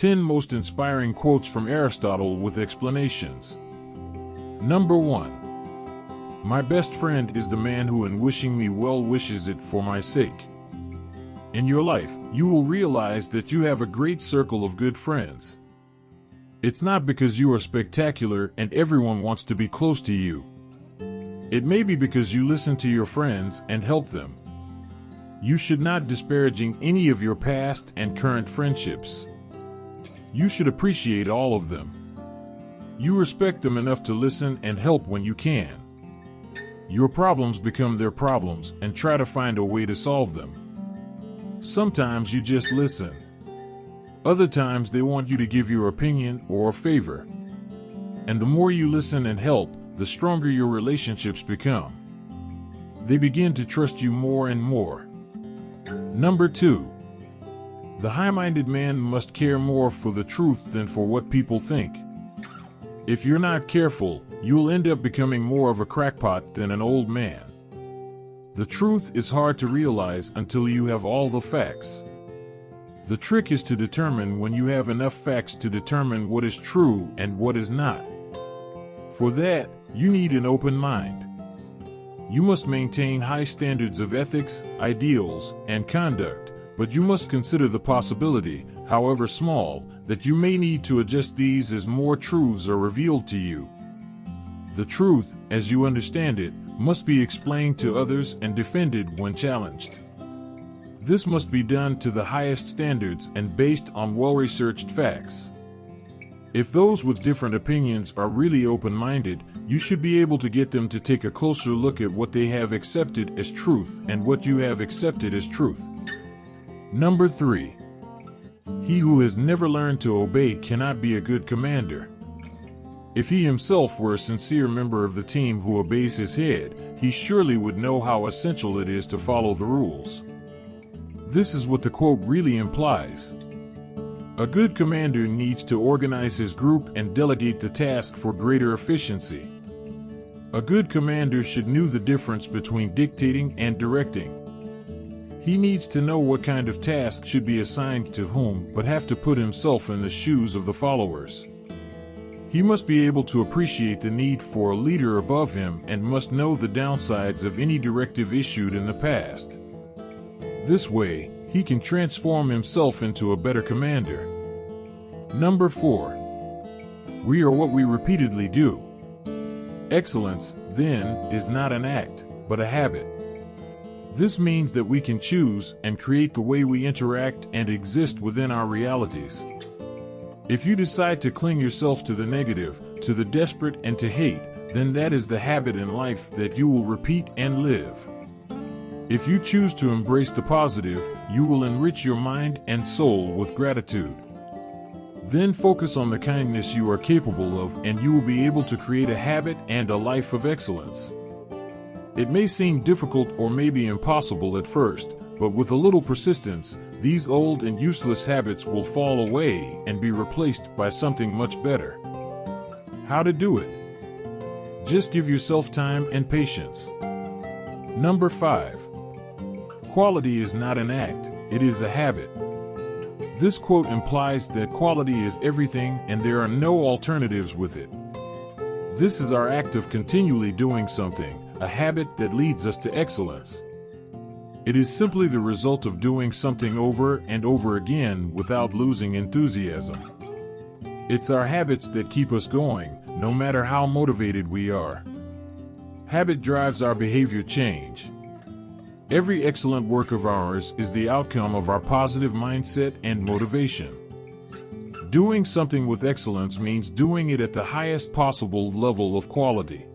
10 most inspiring quotes from Aristotle with explanations. Number 1. My best friend is the man who in wishing me well wishes it for my sake. In your life, you will realize that you have a great circle of good friends. It's not because you are spectacular and everyone wants to be close to you. It may be because you listen to your friends and help them. You should not disparaging any of your past and current friendships. You should appreciate all of them. You respect them enough to listen and help when you can. Your problems become their problems and try to find a way to solve them. Sometimes you just listen. Other times they want you to give your opinion or a favor. And the more you listen and help, the stronger your relationships become. They begin to trust you more and more. Number 2. The high-minded man must care more for the truth than for what people think. If you're not careful, you'll end up becoming more of a crackpot than an old man. The truth is hard to realize until you have all the facts. The trick is to determine when you have enough facts to determine what is true and what is not. For that, you need an open mind. You must maintain high standards of ethics, ideals, and conduct, but you must consider the possibility, however small, that you may need to adjust these as more truths are revealed to you. The truth, as you understand it, must be explained to others and defended when challenged. This must be done to the highest standards and based on well-researched facts. If those with different opinions are really open-minded, you should be able to get them to take a closer look at what they have accepted as truth and what you have accepted as truth. Number 3. He who has never learned to obey cannot be a good commander. If he himself were a sincere member of the team who obeys his head, he surely would know how essential it is to follow the rules. This is what the quote really implies. A good commander needs to organize his group and delegate the task for greater efficiency. A good commander should know the difference between dictating and directing. He needs to know what kind of task should be assigned to whom, but have to put himself in the shoes of the followers. He must be able to appreciate the need for a leader above him and must know the downsides of any directive issued in the past. This way, he can transform himself into a better commander. Number 4. We are what we repeatedly do. Excellence, then, is not an act, but a habit. This means that we can choose and create the way we interact and exist within our realities. If you decide to cling yourself to the negative, to the desperate, and to hate, then that is the habit in life that you will repeat and live. If you choose to embrace the positive, you will enrich your mind and soul with gratitude. Then focus on the kindness you are capable of, and you will be able to create a habit and a life of excellence. It may seem difficult or maybe impossible at first, but with a little persistence, these old and useless habits will fall away and be replaced by something much better. How to do it? Just give yourself time and patience. Number 5. Quality is not an act, it is a habit. This quote implies that quality is everything and there are no alternatives with it. This is our act of continually doing something, a habit that leads us to excellence. It is simply the result of doing something over and over again without losing enthusiasm. It's our habits that keep us going, no matter how motivated we are. Habit drives our behavior change. Every excellent work of ours is the outcome of our positive mindset and motivation. Doing something with excellence means doing it at the highest possible level of quality.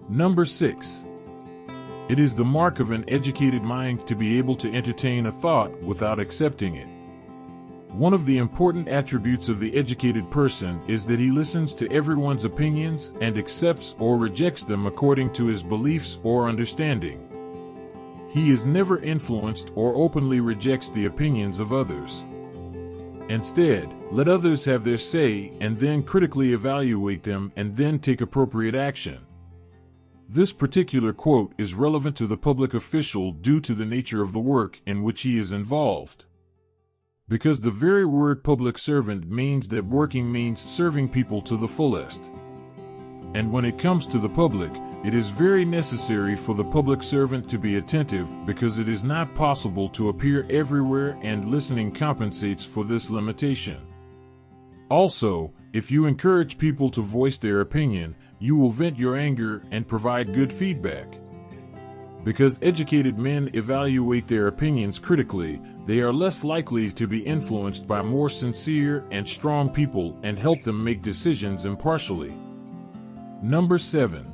Number 6. It is the mark of an educated mind to be able to entertain a thought without accepting it. One of the important attributes of the educated person is that he listens to everyone's opinions and accepts or rejects them according to his beliefs or understanding. He is never influenced or openly rejects the opinions of others. Instead, let others have their say and then critically evaluate them and then take appropriate action. This particular quote is relevant to the public official due to the nature of the work in which he is involved. Because the very word public servant means that working means serving people to the fullest. And when it comes to the public, it is very necessary for the public servant to be attentive, because it is not possible to appear everywhere, and listening compensates for this limitation. Also, if you encourage people to voice their opinion, you will vent your anger and provide good feedback. Because educated men evaluate their opinions critically, they are less likely to be influenced by more sincere and strong people and help them make decisions impartially. Number 7.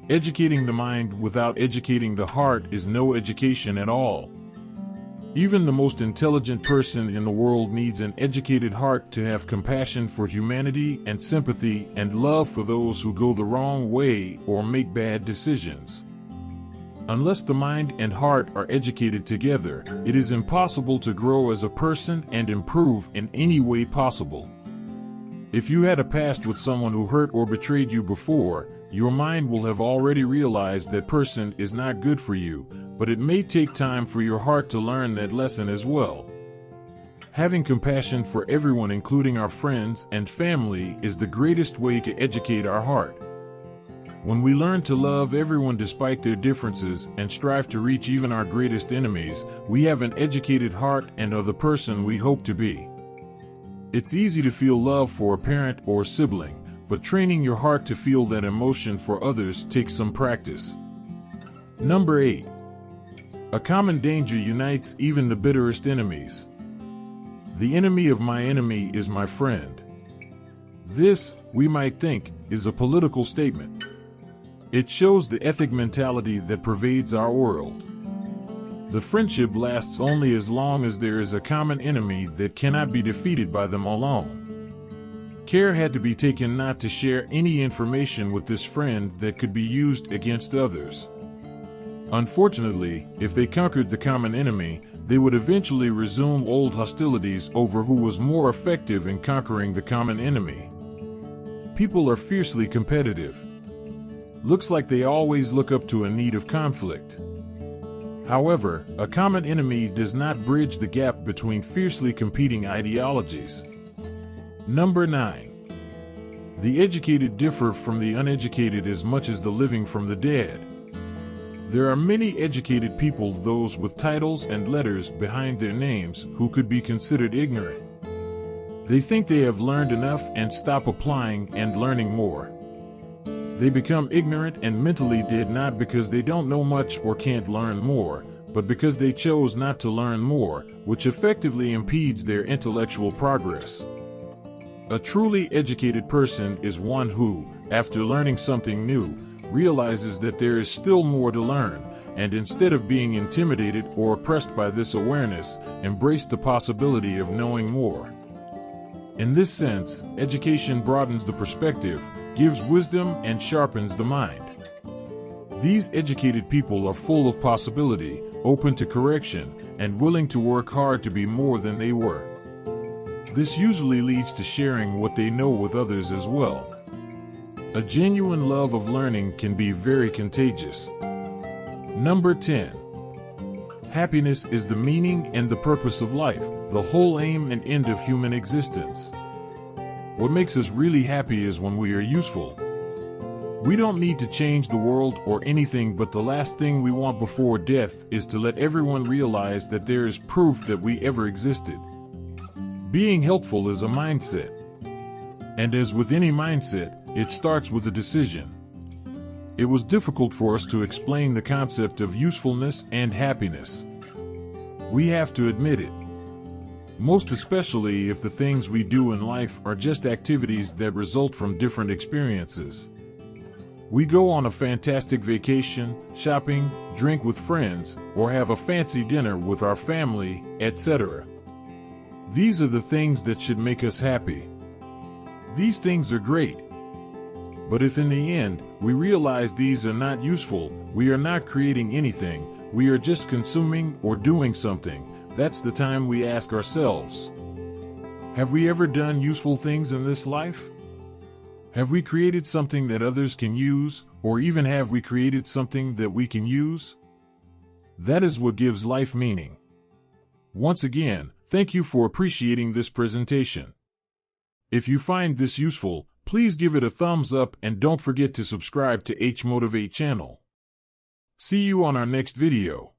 Educating the mind without educating the heart is no education at all. Even the most intelligent person in the world needs an educated heart to have compassion for humanity and sympathy and love for those who go the wrong way or make bad decisions. Unless the mind and heart are educated together, it is impossible to grow as a person and improve in any way possible. If you had a past with someone who hurt or betrayed you before, your mind will have already realized that person is not good for you, but it may take time for your heart to learn that lesson as well. Having compassion for everyone, including our friends and family, is the greatest way to educate our heart. When we learn to love everyone despite their differences and strive to reach even our greatest enemies, we have an educated heart and are the person we hope to be. It's easy to feel love for a parent or sibling, but training your heart to feel that emotion for others takes some practice. Number 8. A common danger unites even the bitterest enemies. The enemy of my enemy is my friend. This, we might think, is a political statement. It shows the ethic mentality that pervades our world. The friendship lasts only as long as there is a common enemy that cannot be defeated by them alone. Care had to be taken not to share any information with this friend that could be used against others. Unfortunately, if they conquered the common enemy, they would eventually resume old hostilities over who was more effective in conquering the common enemy. People are fiercely competitive. Looks like they always look up to a need of conflict. However, a common enemy does not bridge the gap between fiercely competing ideologies. Number 9. The educated differ from the uneducated as much as the living from the dead. There are many educated people, those with titles and letters behind their names, who could be considered ignorant. They think they have learned enough and stop applying and learning more. They become ignorant and mentally dead not because they don't know much or can't learn more, but because they chose not to learn more, which effectively impedes their intellectual progress. A truly educated person is one who, after learning something new, realizes that there is still more to learn, and instead of being intimidated or oppressed by this awareness, embrace the possibility of knowing more. In this sense, education broadens the perspective, gives wisdom, and sharpens the mind. These educated people are full of possibility, open to correction, and willing to work hard to be more than they were. This usually leads to sharing what they know with others as well. A genuine love of learning can be very contagious. Number 10. Happiness is the meaning and the purpose of life, the whole aim and end of human existence. What makes us really happy is when we are useful. We don't need to change the world or anything, but the last thing we want before death is to let everyone realize that there is proof that we ever existed. Being helpful is a mindset. And as with any mindset, it starts with a decision. It was difficult for us to explain the concept of usefulness and happiness. We have to admit it. Most especially if the things we do in life are just activities that result from different experiences. We go on a fantastic vacation, shopping, drink with friends, or have a fancy dinner with our family, etc. These are the things that should make us happy. These things are great. But if in the end, we realize these are not useful, we are not creating anything, we are just consuming or doing something, that's the time we ask ourselves, have we ever done useful things in this life? Have we created something that others can use, or even have we created something that we can use? That is what gives life meaning. Once again, Thank you for appreciating this presentation. If you find this useful, please give it a thumbs up and don't forget to subscribe to H Motivate channel. See you on our next video.